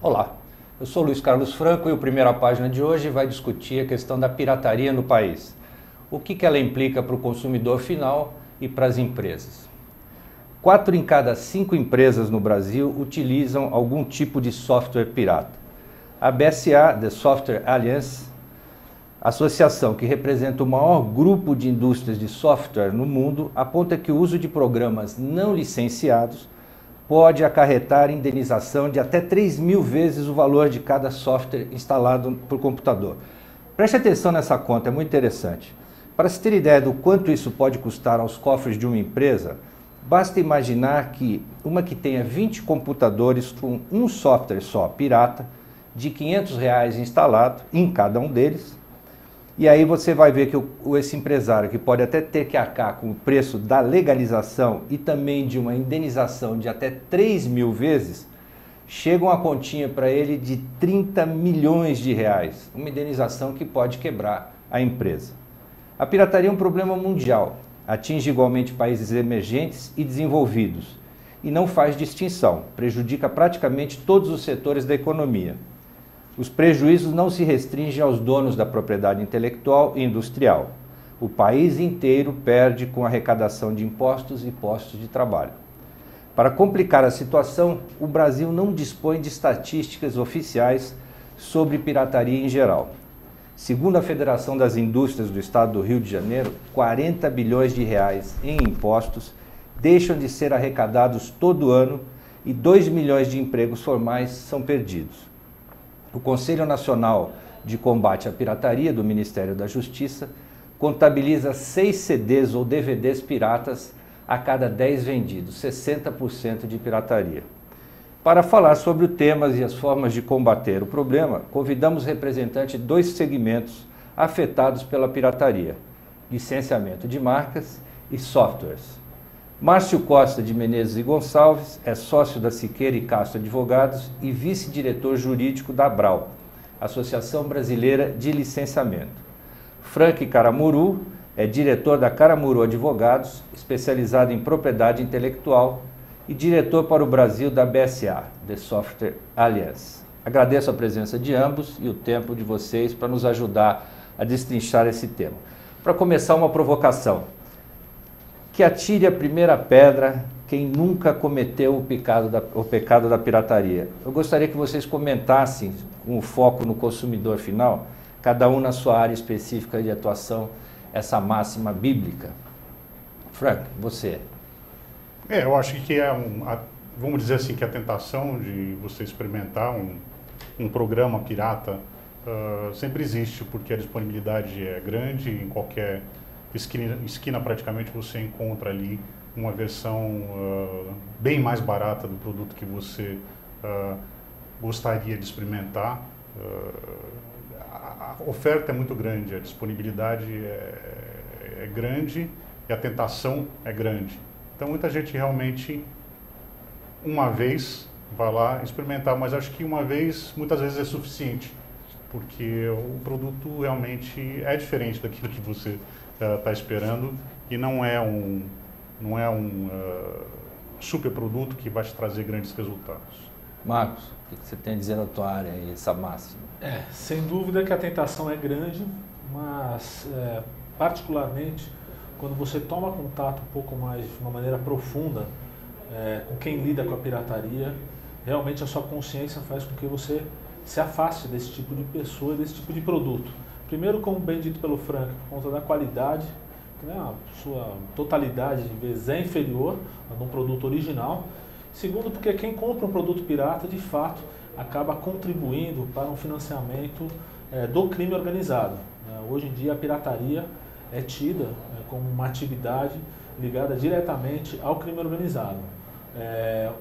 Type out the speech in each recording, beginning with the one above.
Olá, eu sou Luiz Carlos Franco e o Primeira Página de hoje vai discutir a questão da pirataria no país. O que ela implica para o consumidor final e para as empresas. 4 em cada 5 empresas no Brasil utilizam algum tipo de software pirata. A BSA, The Software Alliance, associação que representa o maior grupo de indústrias de software no mundo, aponta que o uso de programas não licenciados pode acarretar indenização de até 3.000 vezes o valor de cada software instalado por computador. Preste atenção nessa conta, é muito interessante. Para se ter ideia do quanto isso pode custar aos cofres de uma empresa, basta imaginar que uma que tenha 20 computadores com um software só pirata, de R$500 instalado em cada um deles, e aí você vai ver que esse empresário, que pode até ter que arcar com o preço da legalização e também de uma indenização de até 3.000 vezes, chega uma continha para ele de 30 milhões de reais, uma indenização que pode quebrar a empresa. A pirataria é um problema mundial, atinge igualmente países emergentes e desenvolvidos, e não faz distinção, prejudica praticamente todos os setores da economia. Os prejuízos não se restringem aos donos da propriedade intelectual e industrial. O país inteiro perde com a arrecadação de impostos e postos de trabalho. Para complicar a situação, o Brasil não dispõe de estatísticas oficiais sobre pirataria em geral. Segundo a Federação das Indústrias do Estado do Rio de Janeiro, 40 bilhões de reais em impostos deixam de ser arrecadados todo ano e 2 milhões de empregos formais são perdidos. O Conselho Nacional de Combate à Pirataria do Ministério da Justiça contabiliza 6 CDs ou DVDs piratas a cada 10 vendidos, 60% de pirataria. Para falar sobre o tema e as formas de combater o problema, convidamos representantes de 2 segmentos afetados pela pirataria: licenciamento de marcas e softwares. Márcio Costa de Menezes e Gonçalves é sócio da Siqueira e Castro Advogados e vice-diretor jurídico da ABRAL, Associação Brasileira de Licenciamento. Frank Caramuru é diretor da Caramuru Advogados, especializado em propriedade intelectual, e diretor para o Brasil da BSA, The Software Alliance. Agradeço a presença de ambos e o tempo de vocês para nos ajudar a destrinchar esse tema. Para começar, uma provocação. Que atire a primeira pedra quem nunca cometeu o pecado da pirataria. Eu gostaria que vocês comentassem, com o foco no consumidor final, cada um na sua área específica de atuação, essa máxima bíblica. Frank, você. Eu acho que vamos dizer assim, que a tentação de você experimentar um programa pirata sempre existe, porque a disponibilidade é grande, em qualquer esquina praticamente você encontra ali uma versão bem mais barata do produto que você gostaria de experimentar. A oferta é muito grande, a disponibilidade é grande e a tentação é grande. Então muita gente realmente uma vez vai lá experimentar, mas acho que uma vez muitas vezes é suficiente, porque o produto realmente é diferente daquilo que você está esperando e não é um super produto que vai te trazer grandes resultados. Marcos, o que você tem a dizer na tua área aí, essa máxima? Sem dúvida que a tentação é grande, mas particularmente quando você toma contato um pouco mais de uma maneira profunda com quem lida com a pirataria, realmente a sua consciência faz com que você se afaste desse tipo de pessoa, desse tipo de produto. Primeiro, como bem dito pelo Frank, por conta da qualidade, né, a sua totalidade de vezes é inferior a de um produto original. Segundo, porque quem compra um produto pirata, de fato, acaba contribuindo para um financiamento do crime organizado. Hoje em dia, a pirataria é tida como uma atividade ligada diretamente ao crime organizado.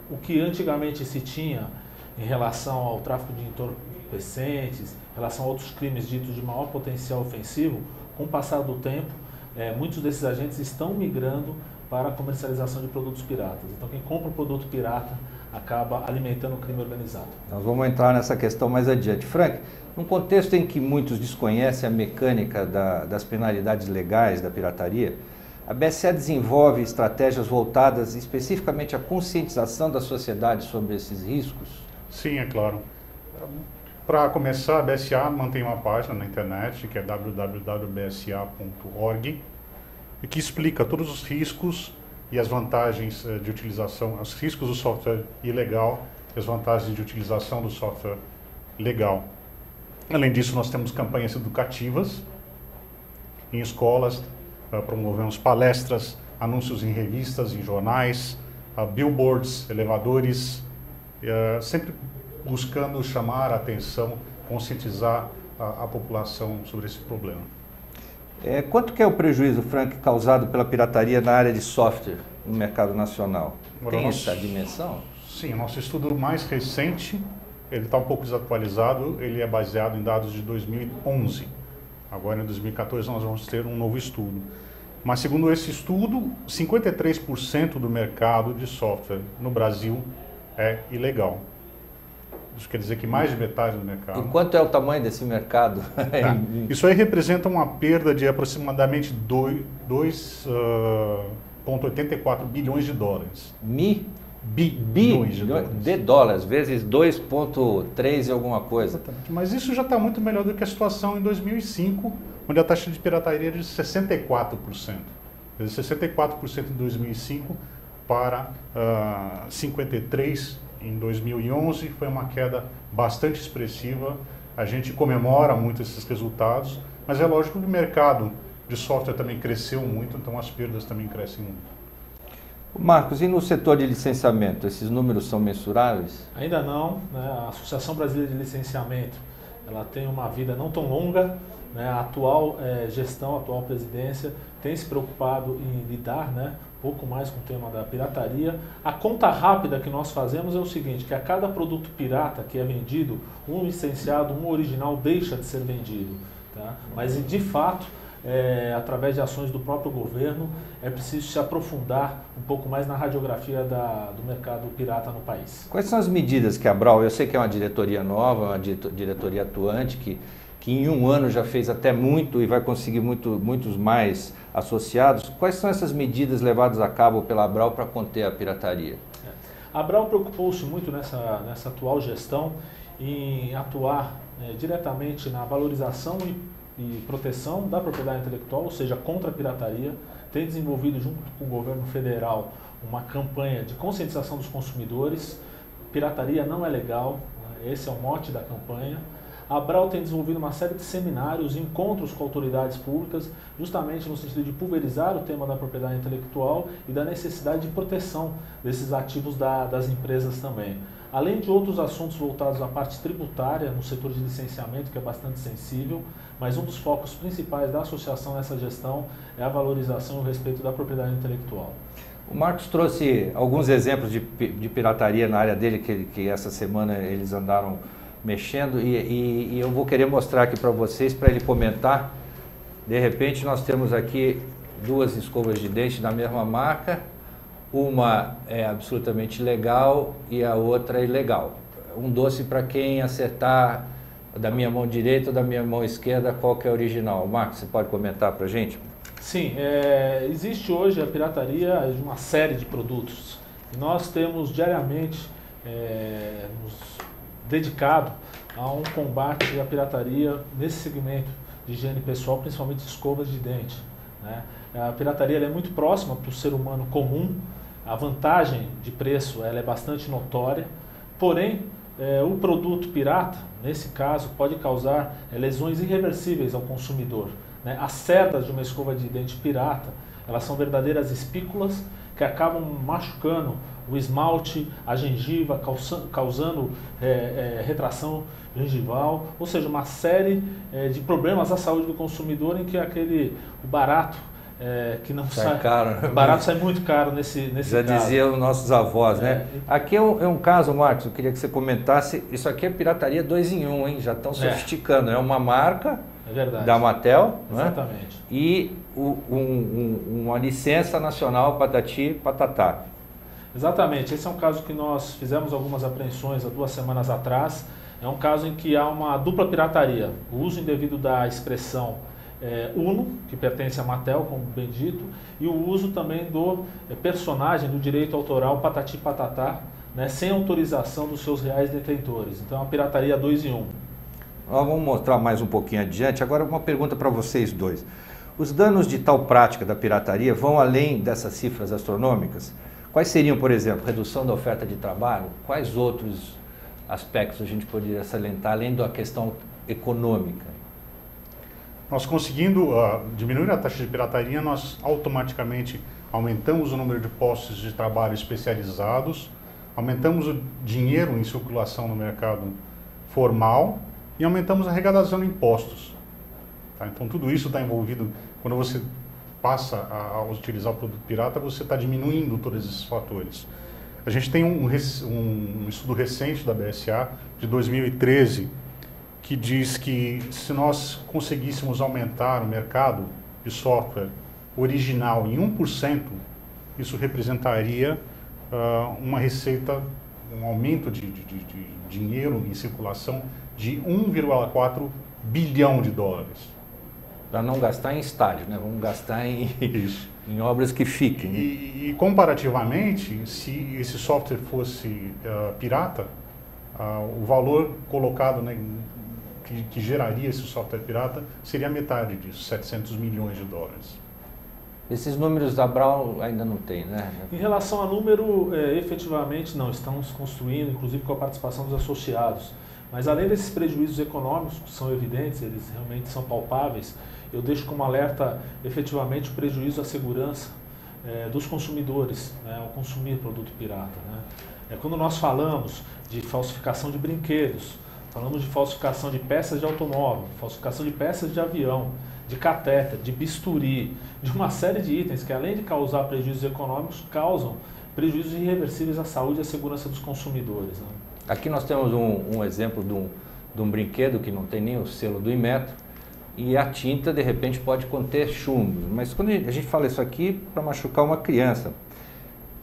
O que antigamente se tinha em relação ao tráfico de entorpecentes, em relação a outros crimes ditos de maior potencial ofensivo, com o passar do tempo, muitos desses agentes estão migrando para a comercialização de produtos piratas. Então, quem compra um produto pirata acaba alimentando o crime organizado. Nós vamos entrar nessa questão mais adiante. Frank, num contexto em que muitos desconhecem a mecânica das penalidades legais da pirataria, a BSA desenvolve estratégias voltadas especificamente à conscientização da sociedade sobre esses riscos? Sim, é claro. Para começar, a BSA mantém uma página na internet, que é www.bsa.org, e que explica todos os riscos e as vantagens de utilização, os riscos do software ilegal e as vantagens de utilização do software legal. Além disso, nós temos campanhas educativas em escolas, promovemos palestras, anúncios em revistas, em jornais, billboards, elevadores, sempre buscando chamar a atenção, conscientizar a população sobre esse problema. Quanto que é o prejuízo, Frank, causado pela pirataria na área de software no mercado nacional? Tem essa dimensão? Sim, o nosso estudo mais recente, ele está um pouco desatualizado, ele é baseado em dados de 2011. Agora, em 2014, nós vamos ter um novo estudo. Mas, segundo esse estudo, 53% do mercado de software no Brasil é ilegal. Isso quer dizer que mais de metade do mercado. E quanto é o tamanho desse mercado? Isso aí representa uma perda de aproximadamente 2,84 bilhões de dólares. Bilhões de dólares, vezes 2,3 e alguma coisa. Exatamente. Mas isso já está muito melhor do que a situação em 2005, onde a taxa de pirataria era de 64%. De 64% em 2005 para 53% em 2011, foi uma queda bastante expressiva. A gente comemora muito esses resultados, mas é lógico que o mercado de software também cresceu muito, então as perdas também crescem muito. Marcos, e no setor de licenciamento, esses números são mensuráveis? Ainda não, né? A Associação Brasileira de Licenciamento, ela tem uma vida não tão longa, né? A atual gestão, a atual presidência tem se preocupado em lidar, né, um pouco mais com o tema da pirataria. A conta rápida que nós fazemos é o seguinte, que a cada produto pirata que é vendido, um licenciado, um original deixa de ser vendido. Tá? Mas, de fato, através de ações do próprio governo, é preciso se aprofundar um pouco mais na radiografia do mercado pirata no país. Quais são as medidas que a Abral, eu sei que é uma diretoria nova, uma diretoria atuante, que em um ano já fez até muito e vai conseguir muitos mais associados. Quais são essas medidas levadas a cabo pela Abral para conter a pirataria? A Abral preocupou-se muito nessa atual gestão em atuar diretamente na valorização e proteção da propriedade intelectual, ou seja, contra a pirataria. Tem desenvolvido junto com o governo federal uma campanha de conscientização dos consumidores. Pirataria não é legal, né? Esse é o mote da campanha. A Abral tem desenvolvido uma série de seminários, encontros com autoridades públicas, justamente no sentido de pulverizar o tema da propriedade intelectual e da necessidade de proteção desses ativos das empresas também. Além de outros assuntos voltados à parte tributária, no setor de licenciamento, que é bastante sensível, mas um dos focos principais da associação nessa gestão é a valorização e o respeito da propriedade intelectual. O Marcos trouxe alguns exemplos de pirataria na área dele, que essa semana eles andaram mexendo, e eu vou querer mostrar aqui para vocês, para ele comentar. De repente nós temos aqui duas escovas de dente da mesma marca, uma é absolutamente legal e a outra é ilegal. Um doce para quem acertar da minha mão direita ou da minha mão esquerda qual que é original. Marcos, você pode comentar para a gente? Sim, existe hoje a pirataria de uma série de produtos. Nós temos diariamente nos dedicado a um combate à pirataria nesse segmento de higiene pessoal, principalmente escovas de dente, né? A pirataria é muito próxima para o ser humano comum, a vantagem de preço ela é bastante notória, porém o produto pirata, nesse caso, pode causar lesões irreversíveis ao consumidor, né? As cerdas de uma escova de dente pirata, elas são verdadeiras espículas que acabam machucando o esmalte, a gengiva, causando retração gengival, ou seja, uma série de problemas à saúde do consumidor em que o barato que não sai caro. O barato sai muito caro nesse Já caso. diziam os nossos avós, né? Aqui é um caso, Marcos, eu queria que você comentasse, isso aqui é pirataria 2 em 1, hein? Já estão sofisticando, é uma marca É verdade. Da Anatel, Exatamente. Né? E uma licença nacional patati patatá. Exatamente. Esse é um caso que nós fizemos algumas apreensões há 2 semanas atrás. É um caso em que há uma dupla pirataria. O uso indevido da expressão Uno, que pertence à Anatel, como bem dito, e o uso também do personagem do direito autoral Patati Patatá, né, sem autorização dos seus reais detentores. Então é uma pirataria 2 em 1. Vamos mostrar mais um pouquinho adiante. Agora uma pergunta para vocês dois. Os danos de tal prática da pirataria vão além dessas cifras astronômicas? Quais seriam, por exemplo, redução da oferta de trabalho? Quais outros aspectos a gente poderia salientar, além da questão econômica? Nós conseguindo diminuir a taxa de pirataria, nós automaticamente aumentamos o número de postos de trabalho especializados, aumentamos o dinheiro em circulação no mercado formal e aumentamos a arrecadação de impostos. Tá? Então tudo isso está envolvido, quando você passa a utilizar o produto pirata, você está diminuindo todos esses fatores. A gente tem um estudo recente da BSA, de 2013, que diz que se nós conseguíssemos aumentar o mercado de software original em 1%, isso representaria uma receita, um aumento de dinheiro em circulação de 1,4 bilhão de dólares. Para não gastar em estádio, né? Vamos gastar em obras que fiquem. Né? E comparativamente, se esse software fosse pirata, o valor colocado, né, que geraria esse software pirata seria metade disso, 700 milhões de dólares. Esses números da Brown ainda não tem, né? Em relação a número, efetivamente não, estamos construindo, inclusive com a participação dos associados. Mas além desses prejuízos econômicos, que são evidentes, eles realmente são palpáveis, eu deixo como alerta efetivamente o prejuízo à segurança dos consumidores, né, ao consumir produto pirata. Né? Quando nós falamos de falsificação de brinquedos, falamos de falsificação de peças de automóvel, falsificação de peças de avião, de catéter, de bisturi, de uma série de itens que, além de causar prejuízos econômicos, causam prejuízos irreversíveis à saúde e à segurança dos consumidores. Né? Aqui nós temos um exemplo de um brinquedo que não tem nem o selo do Inmetro e a tinta, de repente, pode conter chumbo. Mas quando a gente fala isso aqui para machucar uma criança,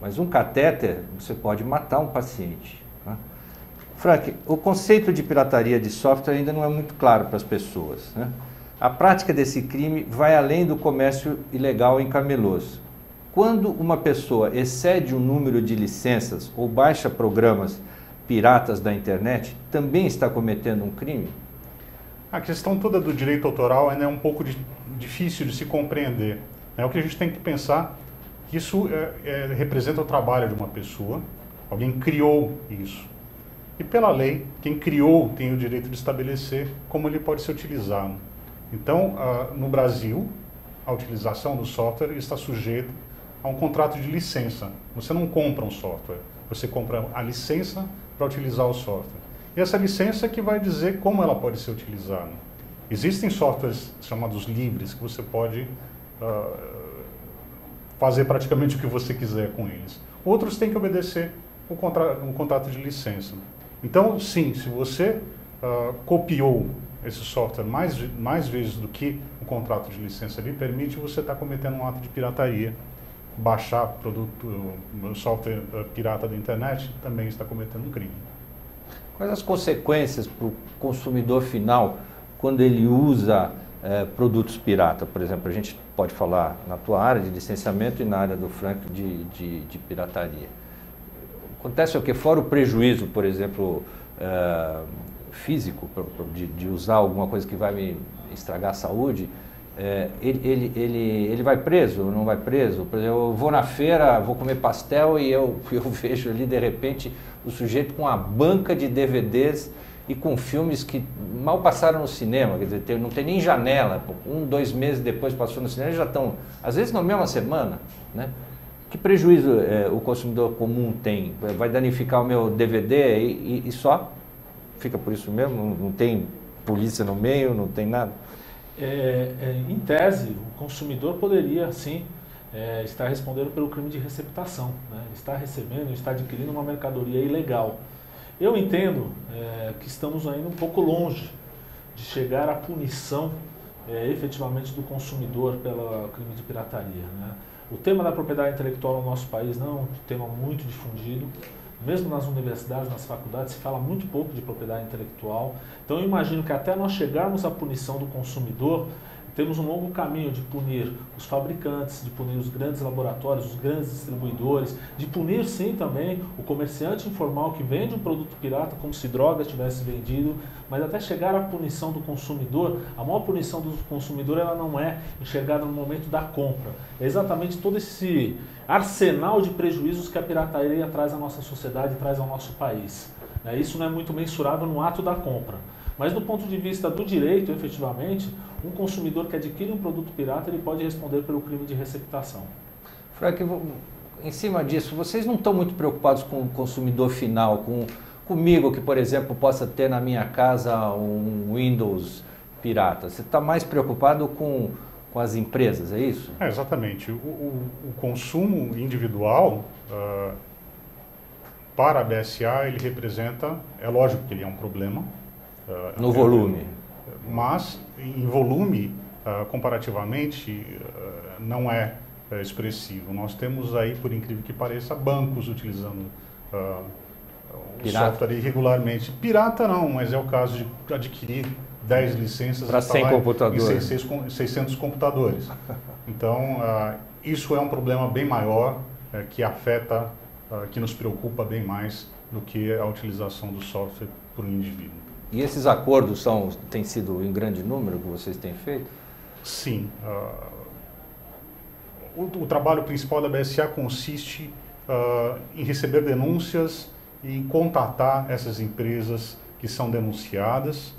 mas um catéter, você pode matar um paciente. Né? Frank, o conceito de pirataria de software ainda não é muito claro para as pessoas. Né? A prática desse crime vai além do comércio ilegal em camelôs. Quando uma pessoa excede o número de licenças ou baixa programas piratas da internet, também está cometendo um crime? A questão toda do direito autoral ainda é um pouco difícil de se compreender. O que a gente tem que pensar que isso representa o trabalho de uma pessoa, alguém criou isso. E pela lei, quem criou tem o direito de estabelecer como ele pode ser utilizado. Então, no Brasil, a utilização do software está sujeita a um contrato de licença. Você não compra um software, você compra a licença para utilizar o software. E essa licença é que vai dizer como ela pode ser utilizada. Existem softwares chamados livres que você pode fazer praticamente o que você quiser com eles. Outros têm que obedecer um contrato de licença. Então, sim, se você copiou esse software mais vezes do que o contrato de licença lhe permite, você está cometendo um ato de pirataria. Baixar software pirata da internet também está cometendo um crime. Quais as consequências para o consumidor final quando ele usa produtos pirata? Por exemplo, a gente pode falar na tua área de licenciamento e na área do Frank de pirataria. Acontece o que? Fora o prejuízo, por exemplo, físico, de usar alguma coisa que vai me estragar a saúde, ele vai preso ou não vai preso? Por exemplo, eu vou na feira, vou comer pastel e eu vejo ali de repente o sujeito com uma banca de DVDs e com filmes que mal passaram no cinema, quer dizer, não tem nem janela, 1, 2 meses depois passou no cinema, já estão, às vezes na mesma semana, né? Que prejuízo o consumidor comum tem? Vai danificar o meu DVD e só? Fica por isso mesmo? Não tem polícia no meio, não tem nada? Em tese, o consumidor poderia, sim, estar respondendo pelo crime de receptação. Né? Ele está recebendo, está adquirindo uma mercadoria ilegal. Eu entendo que estamos ainda um pouco longe de chegar à punição efetivamente do consumidor pelo crime de pirataria, né? O tema da propriedade intelectual no nosso país não é um tema muito difundido. Mesmo nas universidades, nas faculdades, se fala muito pouco de propriedade intelectual. Então eu imagino que até nós chegarmos à punição do consumidor, temos um longo caminho de punir os fabricantes, de punir os grandes laboratórios, os grandes distribuidores, de punir sim também o comerciante informal que vende um produto pirata como se droga tivesse vendido, mas até chegar à punição do consumidor, a maior punição do consumidor ela não é enxergada no momento da compra. É exatamente todo esse arsenal de prejuízos que a pirataria traz à nossa sociedade, traz ao nosso país. Isso não é muito mensurável no ato da compra. Mas do ponto de vista do direito, efetivamente, um consumidor que adquire um produto pirata, ele pode responder pelo crime de receptação. Frank, em cima disso, vocês não estão muito preocupados com o consumidor final, comigo que, por exemplo, possa ter na minha casa um Windows pirata? Você está mais preocupado com as empresas, é isso? Exatamente. O consumo individual, para a BSA, ele representa, é lógico que ele é um problema, no volume. Mas, em volume, comparativamente, não é expressivo. Nós temos aí, por incrível que pareça, bancos utilizando o software irregularmente. Pirata não, mas é o caso de adquirir 10 licenças para 100 computadores. Em 600 computadores. Então, isso é um problema bem maior, que afeta, que nos preocupa bem mais do que a utilização do software por um indivíduo. E esses acordos têm sido em grande número que vocês têm feito? Sim. O trabalho principal da BSA consiste em receber denúncias e contatar essas empresas que são denunciadas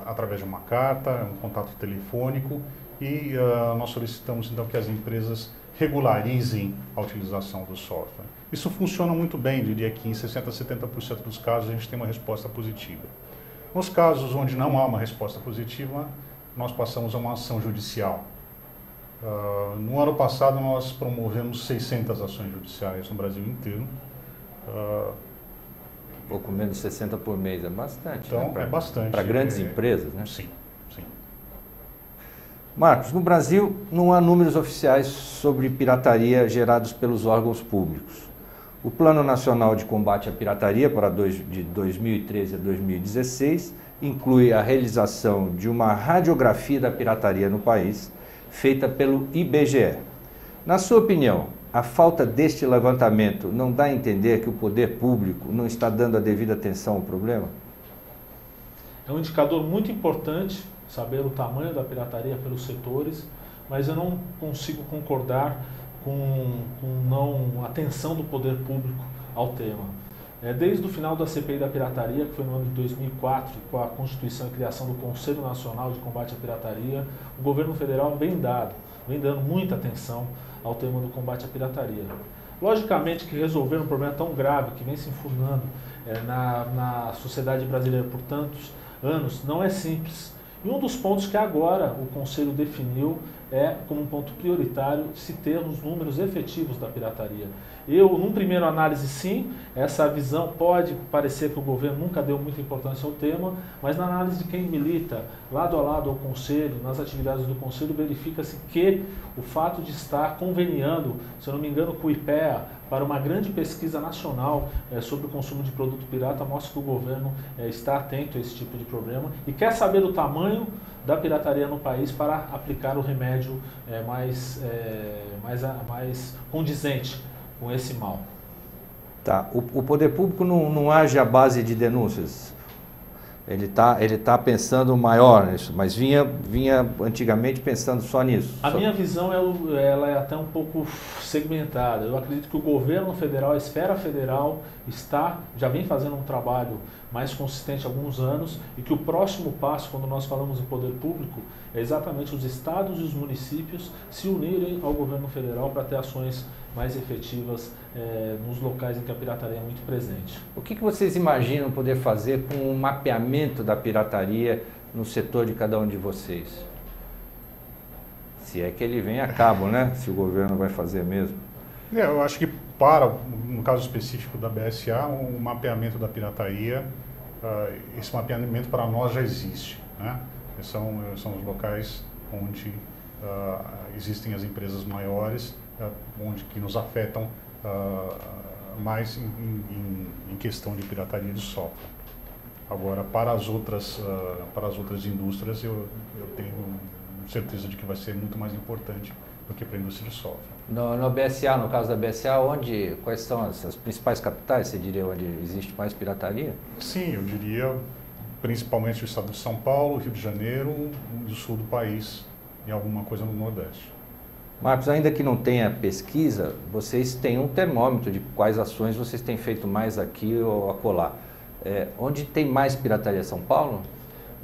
através de uma carta, um contato telefônico, e nós solicitamos então que as empresas regularizem a utilização do software. Isso funciona muito bem, diria que em 60% a 70% dos casos a gente tem uma resposta positiva. Nos casos onde não há uma resposta positiva, nós passamos a uma ação judicial. No ano passado nós promovemos 600 ações judiciais no Brasil inteiro. Pouco menos de 60 por mês, é bastante. Então, né? É bastante. Para grandes empresas, né? Sim, sim. Marcos, no Brasil não há números oficiais sobre pirataria gerados pelos órgãos públicos. O Plano Nacional de Combate à Pirataria de 2013 a 2016 inclui a realização de uma radiografia da pirataria no país, feita pelo IBGE. Na sua opinião, a falta deste levantamento não dá a entender que o poder público não está dando a devida atenção ao problema? É um indicador muito importante saber o tamanho da pirataria pelos setores, mas eu não consigo concordar com não atenção do poder público ao tema. Desde o final da CPI da pirataria, que foi no ano de 2004, com a Constituição e criação do Conselho Nacional de Combate à Pirataria, o governo federal vem dando muita atenção ao tema do combate à pirataria. Logicamente que resolver um problema tão grave, que vem se enfurnando na sociedade brasileira por tantos anos, não é simples. E um dos pontos que agora o Conselho definiu é como um ponto prioritário se ter os números efetivos da pirataria. Num primeiro análise, sim, essa visão pode parecer que o governo nunca deu muita importância ao tema, mas na análise de quem milita lado a lado ao Conselho, nas atividades do Conselho, verifica-se que o fato de estar conveniando, se eu não me engano, com o IPEA, para uma grande pesquisa nacional sobre o consumo de produto pirata, mostra que o governo está atento a esse tipo de problema e quer saber o tamanho da pirataria no país para aplicar o remédio mais condizente com esse mal. Tá. O poder público não age à base de denúncias. Ele tá pensando maior nisso, mas vinha antigamente pensando só nisso. A minha visão ela é até um pouco segmentada. Eu acredito que o governo federal, a esfera federal, já vem fazendo um trabalho mais consistente há alguns anos e que o próximo passo, quando nós falamos em poder público, é exatamente os estados e os municípios se unirem ao governo federal para ter ações mais efetivas nos locais em que a pirataria é muito presente. O que vocês imaginam poder fazer com o mapeamento da pirataria no setor de cada um de vocês? Se é que ele vem a cabo, né? Se o governo vai fazer mesmo. Eu acho que no caso específico da BSA, o mapeamento da pirataria, esse mapeamento para nós já existe, né? São os locais onde existem as empresas maiores, onde que nos afetam mais em questão de pirataria de software. Agora, para as outras indústrias, eu tenho certeza de que vai ser muito mais importante do que para a indústria de software. No BSA, no caso da BSA, quais são as principais capitais, você diria, onde existe mais pirataria? Sim, eu diria principalmente o estado de São Paulo, Rio de Janeiro e o sul do país e alguma coisa no Nordeste. Marcos, ainda que não tenha pesquisa, vocês têm um termômetro de quais ações vocês têm feito mais aqui ou acolá. Onde tem mais pirataria? São Paulo?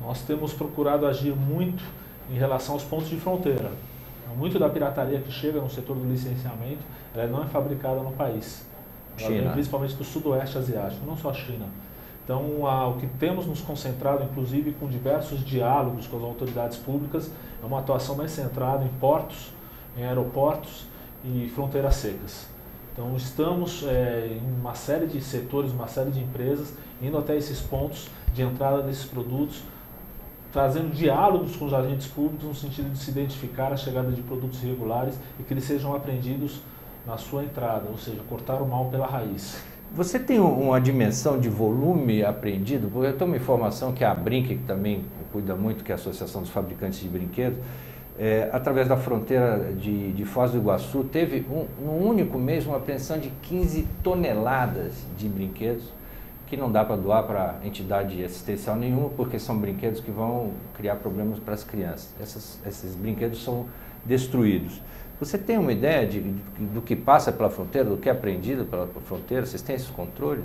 Nós temos procurado agir muito em relação aos pontos de fronteira. Muito da pirataria que chega no setor do licenciamento, ela não é fabricada no país. Ela vem principalmente do sudoeste asiático, não só a China. Então, o que temos nos concentrado, inclusive com diversos diálogos com as autoridades públicas, é uma atuação mais centrada em portos, em aeroportos e fronteiras secas. Então, estamos em uma série de setores, uma série de empresas, indo até esses pontos de entrada desses produtos, trazendo diálogos com os agentes públicos no sentido de se identificar a chegada de produtos irregulares e que eles sejam apreendidos na sua entrada, ou seja, cortar o mal pela raiz. Você tem uma dimensão de volume apreendido? Porque eu tenho uma informação que a Brinque, que também cuida muito, que é a Associação dos Fabricantes de Brinquedos, através da fronteira de Foz do Iguaçu, teve num único mês uma apreensão de 15 toneladas de brinquedos que não dá para doar para entidade assistencial nenhuma, porque são brinquedos que vão criar problemas para as crianças. Esses brinquedos são destruídos. Você tem uma ideia do que passa pela fronteira, do que é apreendido pela fronteira? Vocês têm esse controle?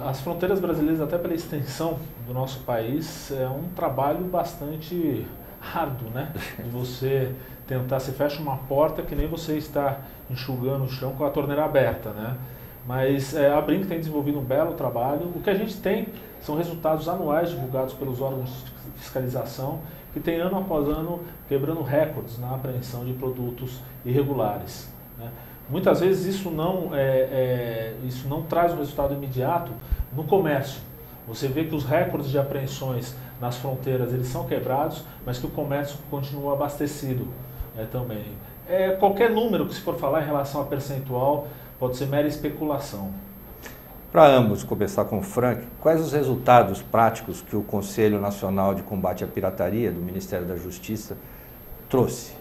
As fronteiras brasileiras, até pela extensão do nosso país, é um trabalho bastante árduo, né? De você tentar, você fecha uma porta que nem você está enxugando o chão com a torneira aberta, né? Mas a Brinque tem desenvolvido um belo trabalho. O que a gente tem são resultados anuais divulgados pelos órgãos de fiscalização, que tem ano após ano quebrando recordes na apreensão de produtos irregulares, né? Muitas vezes isso não traz um resultado imediato no comércio. Você vê que os recordes de apreensões nas fronteiras eles são quebrados, mas que o comércio continua abastecido também. Qualquer número que se for falar em relação a percentual pode ser mera especulação. Para ambos, começar com o Frank, quais os resultados práticos que o Conselho Nacional de Combate à Pirataria do Ministério da Justiça trouxe?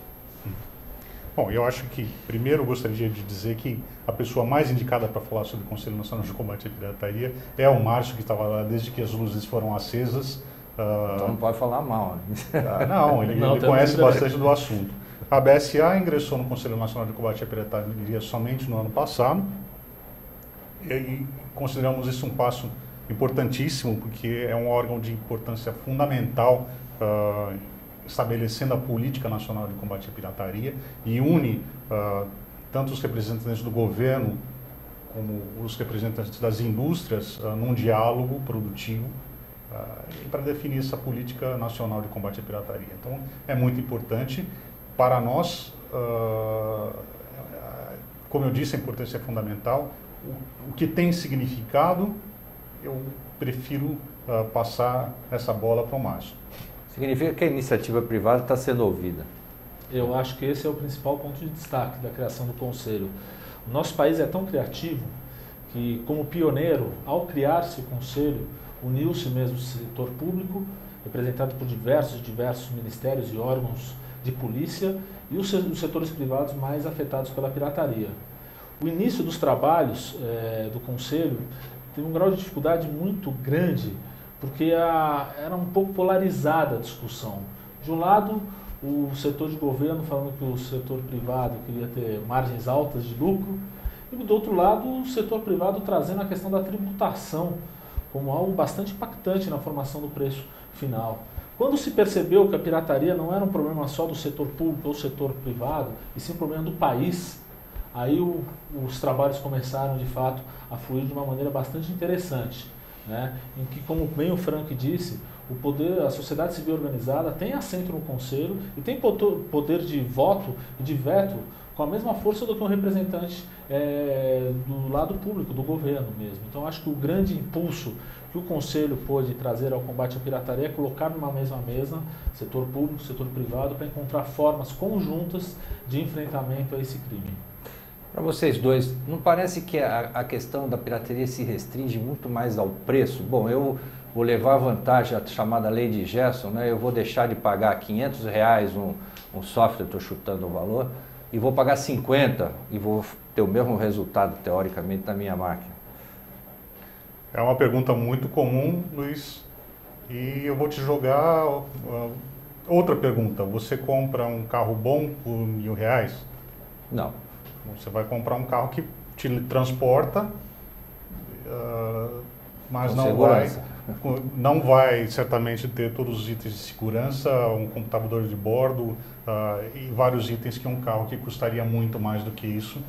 Bom, eu acho que, primeiro, eu gostaria de dizer que a pessoa mais indicada para falar sobre o Conselho Nacional de Combate à Pirataria é o Márcio, que estava lá desde que as luzes foram acesas. Então não pode falar mal, né? Não, ele conhece bastante do assunto. A BSA ingressou no Conselho Nacional de Combate à Pirataria somente no ano passado e consideramos isso um passo importantíssimo, porque é um órgão de importância fundamental estabelecendo a política nacional de combate à pirataria e une tanto os representantes do governo como os representantes das indústrias num diálogo produtivo para definir essa política nacional de combate à pirataria. Então, é muito importante para nós, como eu disse, a importância é fundamental. O que tem significado, eu prefiro passar essa bola para o Márcio. Significa que a iniciativa privada está sendo ouvida. Eu acho que esse é o principal ponto de destaque da criação do Conselho. O nosso país é tão criativo que, como pioneiro, ao criar-se o Conselho, uniu-se mesmo o setor público, representado por diversos ministérios e órgãos de polícia, e os setores privados mais afetados pela pirataria. O início dos trabalhos do Conselho teve um grau de dificuldade muito grande, porque era um pouco polarizada a discussão. De um lado, o setor de governo falando que o setor privado queria ter margens altas de lucro, e do outro lado, o setor privado trazendo a questão da tributação como algo bastante impactante na formação do preço final. Quando se percebeu que a pirataria não era um problema só do setor público ou setor privado, e sim um problema do país, aí os trabalhos começaram, de fato, a fluir de uma maneira bastante interessante, né? Em que, como bem o Frank disse, a sociedade civil organizada tem assento no Conselho e tem poder de voto e de veto com a mesma força do que um representante do lado público, do governo mesmo. Então, acho que o grande impulso que o Conselho pôde trazer ao combate à pirataria é colocar numa mesma mesa setor público, setor privado, para encontrar formas conjuntas de enfrentamento a esse crime. Para vocês dois, não parece que a questão da pirataria se restringe muito mais ao preço? Bom, eu vou levar vantagem a chamada lei de Gerson, né? Eu vou deixar de pagar R$500 um software, estou chutando o valor, e vou pagar 50 e vou ter o mesmo resultado, teoricamente, na minha máquina. É uma pergunta muito comum, Luiz, e eu vou te jogar outra pergunta. Você compra um carro bom por R$1.000? Não. Você vai comprar um carro que te transporta, mas não vai certamente ter todos os itens de segurança, um computador de bordo e vários itens que um carro que custaria muito mais do que isso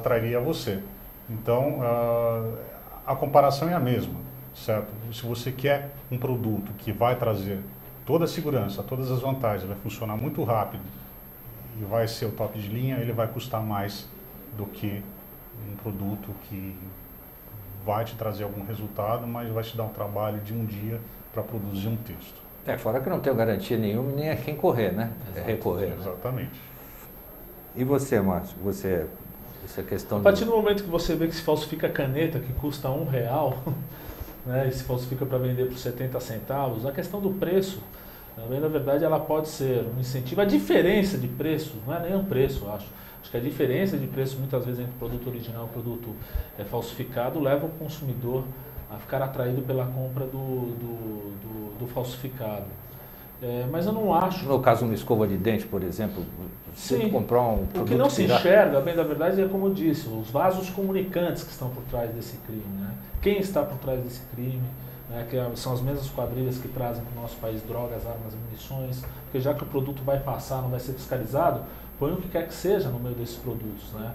traria a você. Então, a comparação é a mesma, certo? Se você quer um produto que vai trazer toda a segurança, todas as vantagens, vai funcionar muito rápido e vai ser o top de linha, ele vai custar mais do que um produto que vai te trazer algum resultado, mas vai te dar um trabalho de um dia para produzir um texto. Fora que não tem garantia nenhuma, nem é quem correr, né? É recorrer. Exatamente. Né? E você, Márcio? Essa questão a partir do momento que você vê que se falsifica caneta, que custa R$1, né, e se falsifica para vender por 70 centavos, a questão do preço, também, na verdade, ela pode ser um incentivo. A diferença de preço, não é nem um preço, eu acho. Acho que a diferença de preço, muitas vezes, entre o produto original e o produto falsificado, leva o consumidor a ficar atraído pela compra do falsificado. Mas eu não acho... No caso, uma escova de dente, por exemplo, se comprar um produto... O que não se enxerga, bem da verdade, é como eu disse, os vasos comunicantes que estão por trás desse crime. Né? Quem está por trás desse crime, né? Que são as mesmas quadrilhas que trazem para o nosso país drogas, armas e munições, porque já que o produto vai passar, não vai ser fiscalizado, põe o que quer que seja no meio desses produtos. Né?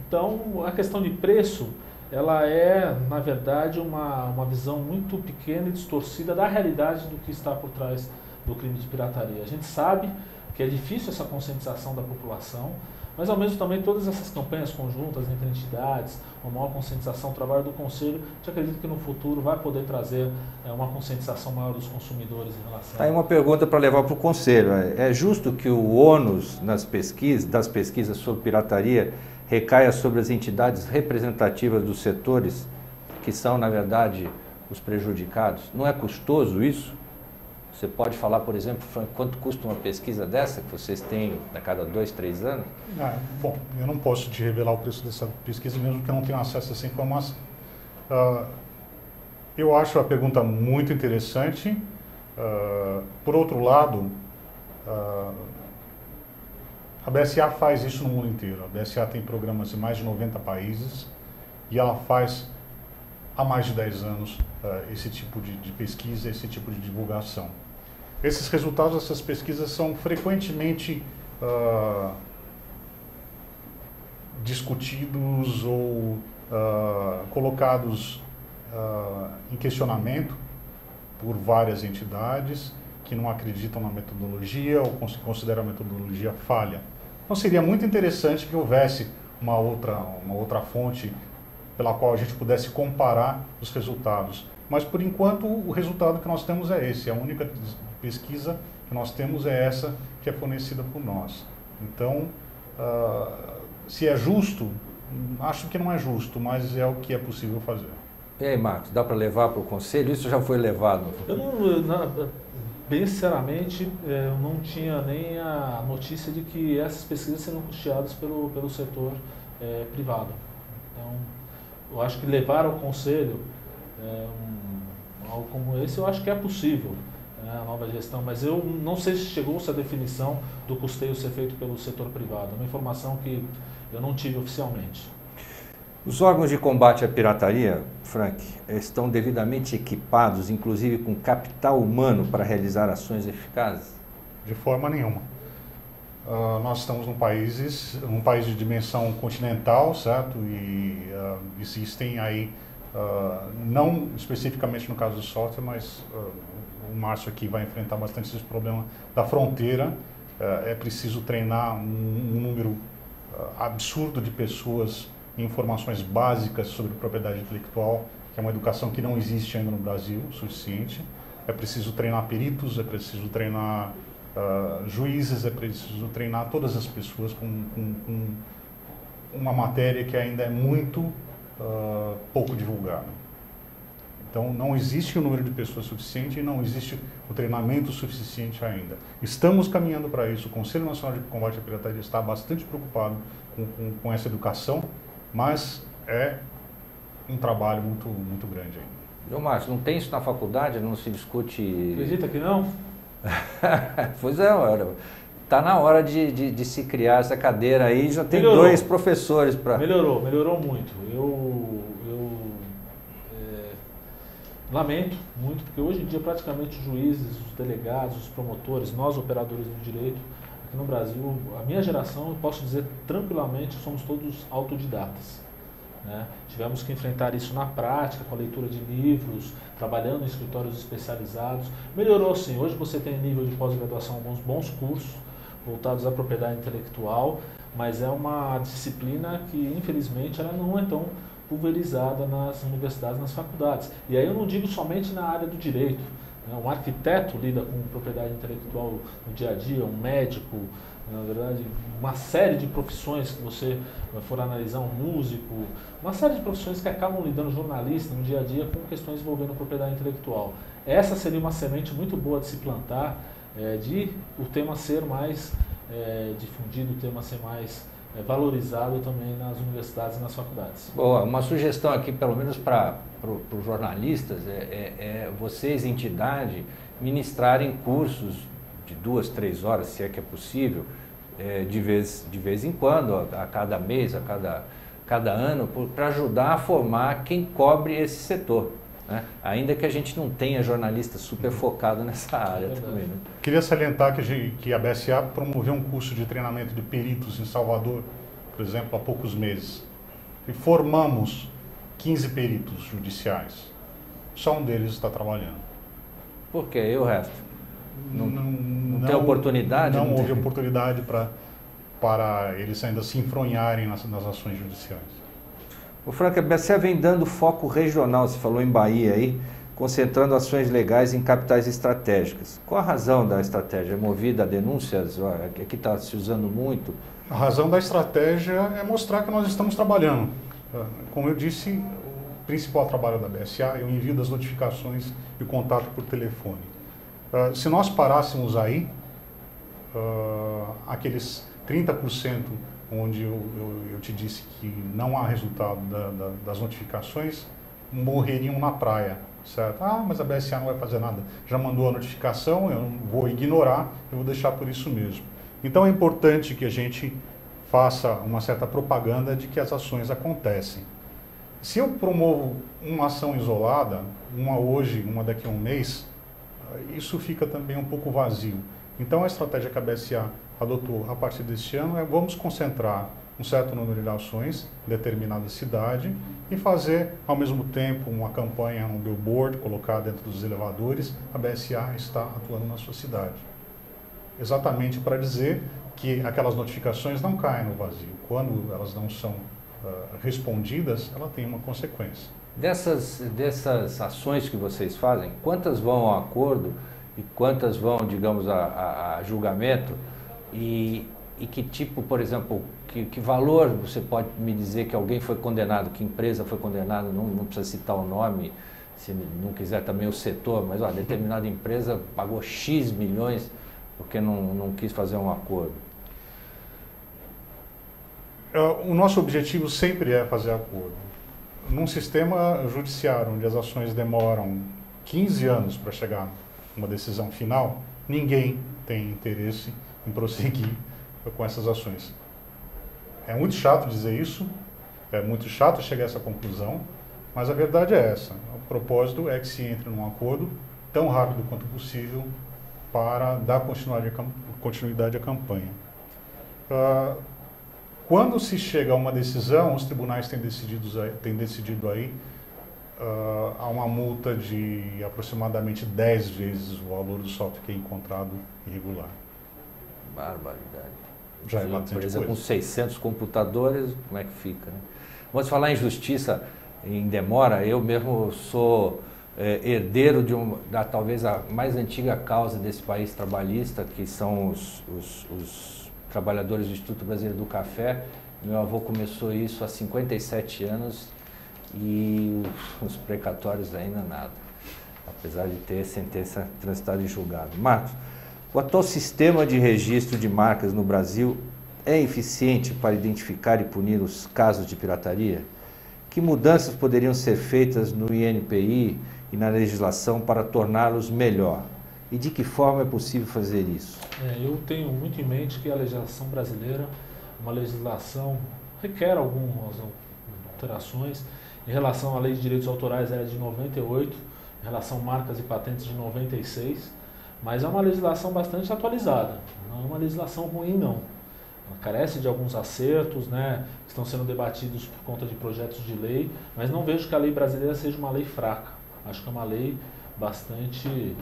Então, a questão de preço, ela é, na verdade, uma visão muito pequena e distorcida da realidade do que está por trás do crime de pirataria. A gente sabe que é difícil essa conscientização da população, mas ao mesmo tempo todas essas campanhas conjuntas entre entidades, uma maior conscientização, o trabalho do Conselho, a gente acredita que no futuro vai poder trazer uma conscientização maior dos consumidores em relação... Aí uma pergunta para levar para o Conselho. É justo que o ônus das pesquisas sobre pirataria recaia sobre as entidades representativas dos setores, que são, na verdade, os prejudicados? Não é custoso isso? Você pode falar, por exemplo, quanto custa uma pesquisa dessa que vocês têm a cada 2, 3 anos? Bom, eu não posso te revelar o preço dessa pesquisa, mesmo que eu não tenha acesso a essa informação. Eu acho a pergunta muito interessante. Por outro lado, a BSA faz isso no mundo inteiro. A BSA tem programas em mais de 90 países e ela faz há mais de 10 anos esse tipo de pesquisa, esse tipo de divulgação. Esses resultados dessas pesquisas são frequentemente discutidos ou colocados em questionamento por várias entidades que não acreditam na metodologia ou consideram a metodologia falha. Então seria muito interessante que houvesse uma outra fonte pela qual a gente pudesse comparar os resultados. Mas, por enquanto, o resultado que nós temos é esse. A única pesquisa que nós temos é essa que é fornecida por nós. Então, se é justo, acho que não é justo, mas é o que é possível fazer. E aí, Marcos, dá para levar para o Conselho? Isso já foi levado? Bem sinceramente, eu não tinha nem a notícia de que essas pesquisas seriam custeadas pelo setor privado. Então, eu acho que levar ao Conselho algo como esse, eu acho que é possível, a nova gestão, mas eu não sei se chegou-se a definição do custeio ser feito pelo setor privado. É uma informação que eu não tive oficialmente. Os órgãos de combate à pirataria, Frank, estão devidamente equipados, inclusive com capital humano, para realizar ações eficazes? De forma nenhuma. Nós estamos num país de dimensão continental, certo? E existem aí, não especificamente no caso do software, mas o Márcio aqui vai enfrentar bastante esse problema da fronteira. É preciso treinar um número absurdo de pessoas, informações básicas sobre propriedade intelectual, que é uma educação que não existe ainda no Brasil o suficiente. É preciso treinar peritos, é preciso treinar juízes, é preciso treinar todas as pessoas com uma matéria que ainda é muito pouco divulgada. Então, não existe o número de pessoas suficiente e não existe o treinamento suficiente ainda. Estamos caminhando para isso. O Conselho Nacional de Combate à Pirataria está bastante preocupado com essa educação, mas é um trabalho muito grande ainda. João Márcio, não tem isso na faculdade? Não se discute... Acredita que não? Pois é, está na hora de se criar essa cadeira aí, já tem Melhorou. 2 professores para... Melhorou muito. Eu lamento muito, porque hoje em dia praticamente os juízes, os delegados, os promotores, nós operadores do direito, aqui no Brasil, a minha geração, eu posso dizer tranquilamente, somos todos autodidatas. Né? Tivemos que enfrentar isso na prática, com a leitura de livros, trabalhando em escritórios especializados. Melhorou sim, hoje você tem nível de pós-graduação alguns bons cursos voltados à propriedade intelectual, mas é uma disciplina que infelizmente ela não é tão pulverizada nas universidades, nas faculdades. E aí eu não digo somente na área do direito. Né? Um arquiteto lida com propriedade intelectual no dia a dia, um médico, na verdade, uma série de profissões que você for analisar, um músico, uma série de profissões que acabam lidando, jornalista, no dia a dia, com questões envolvendo propriedade intelectual. Essa seria uma semente muito boa de se plantar, de o tema ser mais difundido, o tema ser mais valorizado também nas universidades e nas faculdades. Boa, uma sugestão aqui, pelo menos para os jornalistas, vocês, entidade, ministrarem cursos de 2, 3 horas, se é que é possível, de vez em quando, a cada mês, a cada ano, para ajudar a formar quem cobre esse setor. Né? Ainda que a gente não tenha jornalista super focado nessa área também. Né? Queria salientar que a BSA promoveu um curso de treinamento de peritos em Salvador, por exemplo, há poucos meses. E formamos 15 peritos judiciais. Só um deles está trabalhando. Por quê? E o resto? Não tem oportunidade? Não houve oportunidade para eles ainda se enfronharem nas ações judiciais. O Franca, a BSA vem dando foco regional, você falou em Bahia aí, concentrando ações legais em capitais estratégicas. Qual a razão da estratégia? É movida a denúncias? Aqui está se usando muito. A razão da estratégia é mostrar que nós estamos trabalhando. Como eu disse, o principal trabalho da BSA é o envio das notificações e o contato por telefone. Se nós parássemos aí, aqueles 30% onde eu te disse que não há resultado das notificações, morreriam na praia, certo? Ah, mas a BSA não vai fazer nada. Já mandou a notificação, eu não vou ignorar, eu vou deixar por isso mesmo. Então é importante que a gente faça uma certa propaganda de que as ações acontecem. Se eu promovo uma ação isolada, uma hoje, uma daqui a um mês, isso fica também um pouco vazio. Então a estratégia que a BSA adotou a partir deste ano é vamos concentrar um certo número de ações em determinada cidade e fazer ao mesmo tempo uma campanha no billboard, colocar dentro dos elevadores, a BSA está atuando na sua cidade. Exatamente para dizer que aquelas notificações não caem no vazio. Quando elas não são respondidas, ela tem uma consequência. Dessas ações que vocês fazem, quantas vão ao acordo e quantas vão, digamos, a julgamento? E que tipo, por exemplo, que valor você pode me dizer que alguém foi condenado, que empresa foi condenada, não precisa citar o nome, se não quiser também o setor, mas determinada empresa pagou X milhões porque não quis fazer um acordo. O nosso objetivo sempre é fazer acordo. Num sistema judiciário, onde as ações demoram 15 anos para chegar a uma decisão final, ninguém tem interesse em prosseguir com essas ações. É muito chato dizer isso, é muito chato chegar a essa conclusão, mas a verdade é essa. O propósito é que se entre num acordo tão rápido quanto possível para dar continuidade à campanha. Quando se chega a uma decisão, os tribunais têm decidido aí a uma multa de aproximadamente 10 vezes o valor do software encontrado irregular. Barbaridade. Já é bastante Por exemplo, coisa. com 600 computadores, como é que fica? Né? Vamos falar em justiça. em demora. Eu mesmo sou herdeiro da talvez a mais antiga causa desse país trabalhista, que são os trabalhadores do Instituto Brasileiro do Café. Meu avô começou isso há 57 anos e os precatórios ainda nada, apesar de ter sentença transitada em julgado. Marcos, o atual sistema de registro de marcas no Brasil é eficiente para identificar e punir os casos de pirataria? Que mudanças poderiam ser feitas no INPI e na legislação para torná-los melhor? E de que forma é possível fazer isso? Eu tenho muito em mente que a legislação brasileira, uma legislação, requer algumas alterações. Em relação à lei de direitos autorais, ela é de 98, em relação a marcas e patentes de 96, mas é uma legislação bastante atualizada, não é uma legislação ruim não. Ela carece de alguns acertos, né, que estão sendo debatidos por conta de projetos de lei, mas não vejo que a lei brasileira seja uma lei fraca. Acho que é uma lei bastante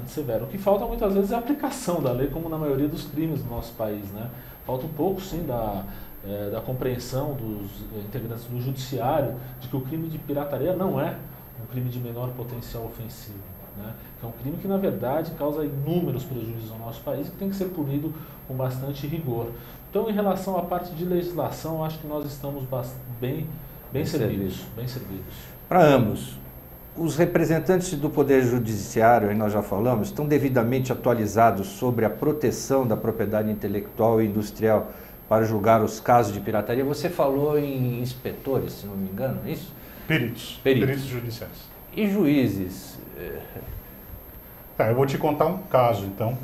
severa. O que falta muitas vezes é a aplicação da lei, como na maioria dos crimes do nosso país, né? Falta um pouco, sim, da compreensão dos integrantes do judiciário de que o crime de pirataria não é um crime de menor potencial ofensivo, né? É um crime que, na verdade, causa inúmeros prejuízos ao nosso país e que tem que ser punido com bastante rigor. Então, em relação à parte de legislação, acho que nós estamos bem servidos. Para ambos, os representantes do Poder Judiciário, aí nós já falamos, estão devidamente atualizados sobre a proteção da propriedade intelectual e industrial para julgar os casos de pirataria? Você falou em inspetores, se não me engano, é isso? Peritos judiciais. E juízes? Eu vou te contar um caso, então.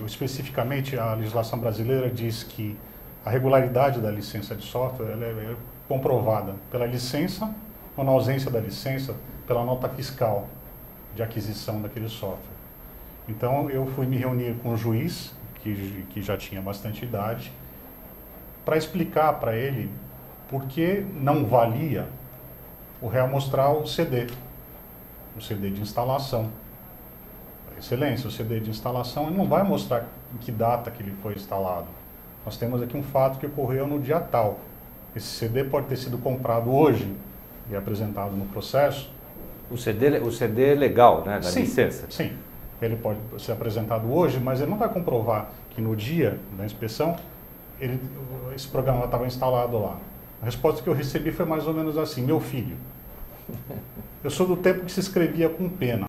Especificamente, a legislação brasileira diz que a regularidade da licença de software ela é comprovada pela licença ou, na ausência da licença, pela nota fiscal de aquisição daquele software. Então, eu fui me reunir com um juiz, que já tinha bastante idade, para explicar para ele por que não valia o réu mostrar o CD de instalação. Excelência, o CD de instalação ele não vai mostrar em que data que ele foi instalado. Nós temos aqui um fato que ocorreu no dia tal. Esse CD pode ter sido comprado hoje e apresentado no processo. O CD legal, né, da licença? Sim, ele pode ser apresentado hoje, mas ele não vai comprovar que no dia da inspeção esse programa estava instalado lá. A resposta que eu recebi foi mais ou menos assim: meu filho, eu sou do tempo que se escrevia com pena.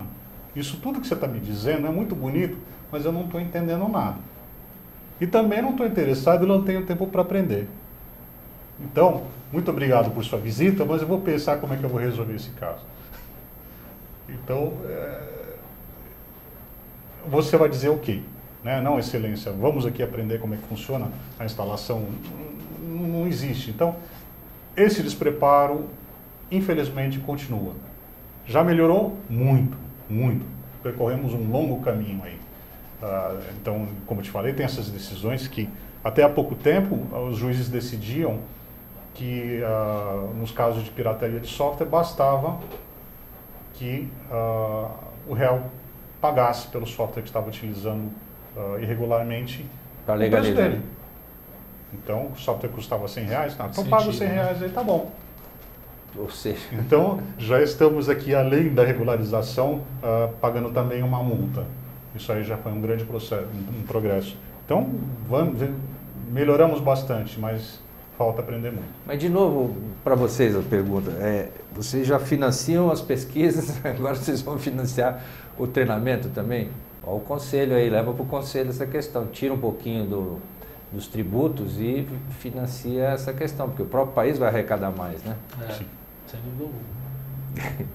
Isso tudo que você está me dizendo é muito bonito, mas eu não estou entendendo nada. E também não estou interessado e não tenho tempo para aprender. Então, muito obrigado por sua visita, mas eu vou pensar como é que eu vou resolver esse caso. Então, você vai dizer o quê? Né? Não, excelência, vamos aqui aprender como é que funciona a instalação. Não existe. Então, esse despreparo, infelizmente, continua. Já melhorou? Muito. Percorremos um longo caminho aí. Então, como eu te falei, tem essas decisões que, até há pouco tempo, os juízes decidiam que, nos casos de pirataria de software, bastava que o réu pagasse pelo software que estava utilizando irregularmente para legalizar. Então, o software custava R$100, então paga os R$100 aí, tá bom. Ou seja... Então, já estamos aqui, além da regularização, pagando também uma multa. Isso aí já foi um grande processo, um progresso. Então, melhoramos bastante, mas falta aprender muito. Mas, de novo, para vocês a pergunta, vocês já financiam as pesquisas, agora vocês vão financiar o treinamento também? Ó, o conselho aí, leva para o conselho essa questão, tira um pouquinho dos tributos e financia essa questão, porque o próprio país vai arrecadar mais, né? Sim. Sem dúvida alguma.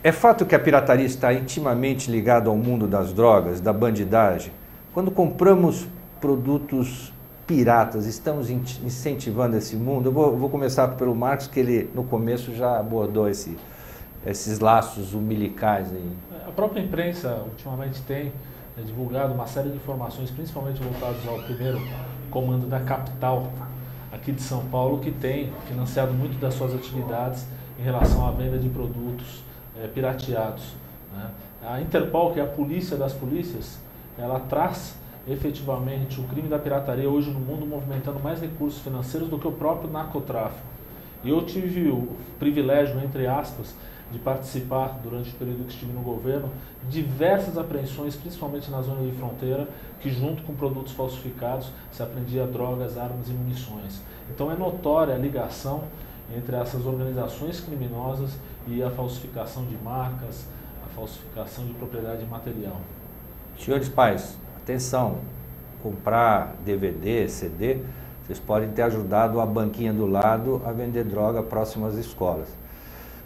É fato que a pirataria está intimamente ligada ao mundo das drogas, da bandidagem. Quando compramos produtos piratas, estamos incentivando esse mundo? Eu vou começar pelo Marcos, que ele no começo já abordou esses laços umbilicais aí. A própria imprensa ultimamente tem divulgado uma série de informações, principalmente voltadas ao primeiro comando da capital aqui de São Paulo, que tem financiado muito das suas atividades em relação à venda de produtos pirateados, né? A Interpol, que é a polícia das polícias, ela traz efetivamente o crime da pirataria hoje no mundo movimentando mais recursos financeiros do que o próprio narcotráfico. E eu tive o privilégio, entre aspas, de participar, durante o período que estive no governo, de diversas apreensões, principalmente na zona de fronteira, que junto com produtos falsificados se apreendia drogas, armas e munições. Então é notória a ligação entre essas organizações criminosas e a falsificação de marcas, a falsificação de propriedade material. Senhores pais, atenção, comprar DVD, CD, vocês podem ter ajudado a banquinha do lado a vender droga próximo às escolas.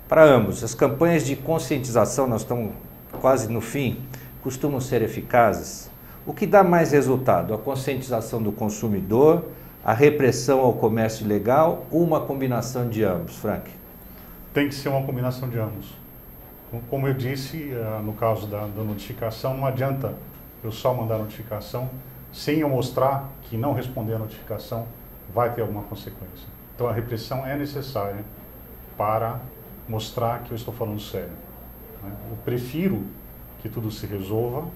Para ambos, as campanhas de conscientização, nós estamos quase no fim, costumam ser eficazes. O que dá mais resultado? A conscientização do consumidor, a repressão ao comércio ilegal ou uma combinação de ambos, Frank? Tem que ser uma combinação de ambos. Como eu disse, no caso da notificação, não adianta eu só mandar a notificação sem eu mostrar que não responder a notificação vai ter alguma consequência. Então a repressão é necessária para mostrar que eu estou falando sério. Eu prefiro que tudo se resolva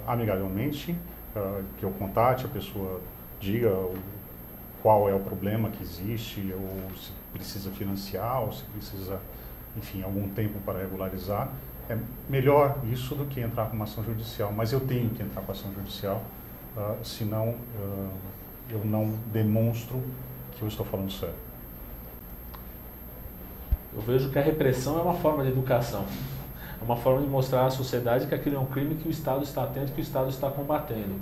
amigavelmente, que eu contate, a pessoa diga qual é o problema que existe, ou se precisa financiar, ou se precisa, enfim, algum tempo para regularizar. É melhor isso do que entrar com uma ação judicial, mas eu tenho que entrar com ação judicial, senão eu não demonstro que eu estou falando sério. Eu vejo que a repressão é uma forma de educação, é uma forma de mostrar à sociedade que aquilo é um crime que o Estado está atento, que o Estado está combatendo.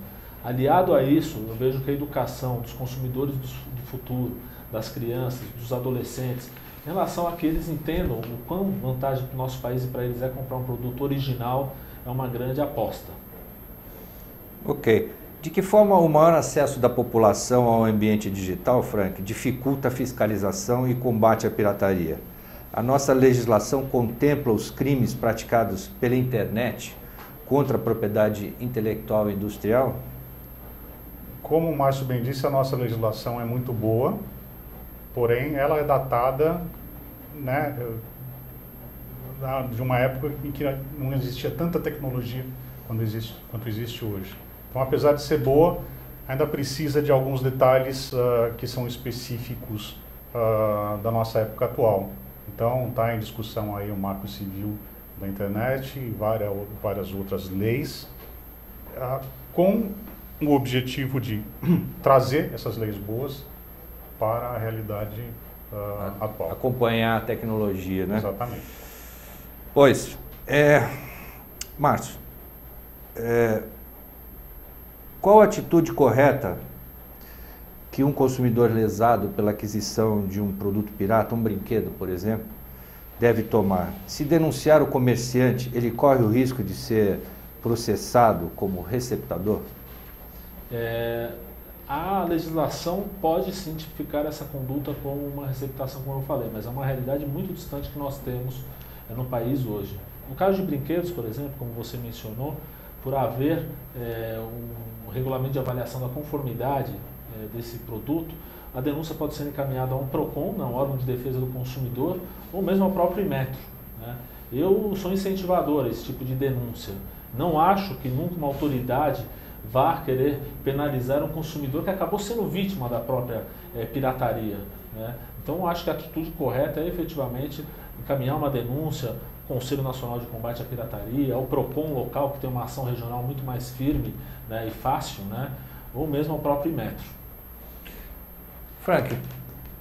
Aliado a isso, eu vejo que a educação dos consumidores do futuro, das crianças, dos adolescentes, em relação a que eles entendam o quão vantagem para o nosso país e para eles é comprar um produto original, é uma grande aposta. Ok. De que forma o maior acesso da população ao ambiente digital, Frank, dificulta a fiscalização e combate à pirataria? A nossa legislação contempla os crimes praticados pela internet contra a propriedade intelectual e industrial? Como o Márcio bem disse, a nossa legislação é muito boa, porém ela é datada, né, de uma época em que não existia tanta tecnologia quanto existe hoje. Então, apesar de ser boa, ainda precisa de alguns detalhes que são específicos da nossa época atual. Então, está em discussão aí o Marco Civil da Internet e várias outras leis, com o objetivo de trazer essas leis boas para a realidade atual. Acompanhar a tecnologia, né? Exatamente. Pois, Márcio, qual a atitude correta que um consumidor lesado pela aquisição de um produto pirata, um brinquedo, por exemplo, deve tomar? Se denunciar o comerciante, ele corre o risco de ser processado como receptador? A legislação pode sim tipificar essa conduta como uma receptação, como eu falei, mas é uma realidade muito distante que nós temos no país hoje. No caso de brinquedos, por exemplo, como você mencionou, por haver um regulamento de avaliação da conformidade desse produto, a denúncia pode ser encaminhada a um PROCON, um órgão de defesa do consumidor, ou mesmo ao próprio Inmetro, né? Eu sou incentivador a esse tipo de denúncia. Não acho que nunca uma autoridade vá querer penalizar um consumidor que acabou sendo vítima da própria pirataria, né? Então, acho que a atitude correta é efetivamente encaminhar uma denúncia ao Conselho Nacional de Combate à Pirataria, ao PROCON local, que tem uma ação regional muito mais firme, né, e fácil, né, ou mesmo ao próprio Inmetro. Frank,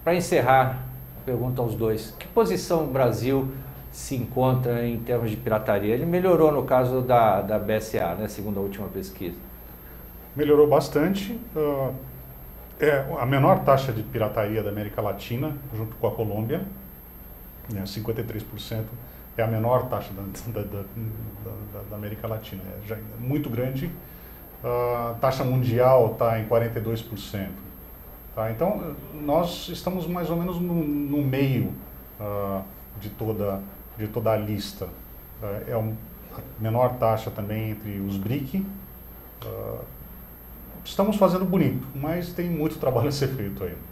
para encerrar, pergunto aos dois, que posição o Brasil se encontra em termos de pirataria? Ele melhorou no caso da BSA, né, segundo a última pesquisa. Melhorou bastante. É a menor taxa de pirataria da América Latina, junto com a Colômbia, né, 53%, é a menor taxa da América Latina, já é muito grande. A taxa mundial está em 42%. Tá? Então, nós estamos mais ou menos no meio de toda a lista. É a menor taxa também entre os BRIC. Estamos fazendo bonito, mas tem muito trabalho a ser feito ainda.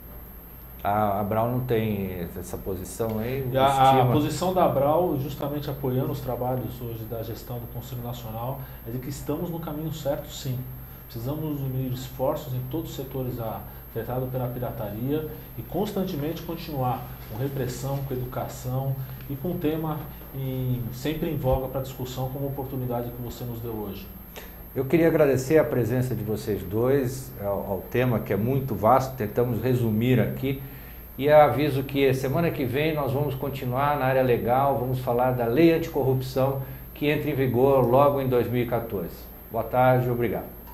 A Abral não tem essa posição aí? A posição da Abral, justamente apoiando os trabalhos hoje da gestão do Conselho Nacional, é de que estamos no caminho certo, sim. Precisamos unir esforços em todos os setores afetados pela pirataria e constantemente continuar com repressão, com educação e com um tema sempre em voga para discussão, como a oportunidade que você nos deu hoje. Eu queria agradecer a presença de vocês dois ao tema que é muito vasto, tentamos resumir aqui e aviso que semana que vem nós vamos continuar na área legal, vamos falar da Lei Anticorrupção que entra em vigor logo em 2014. Boa tarde, obrigado.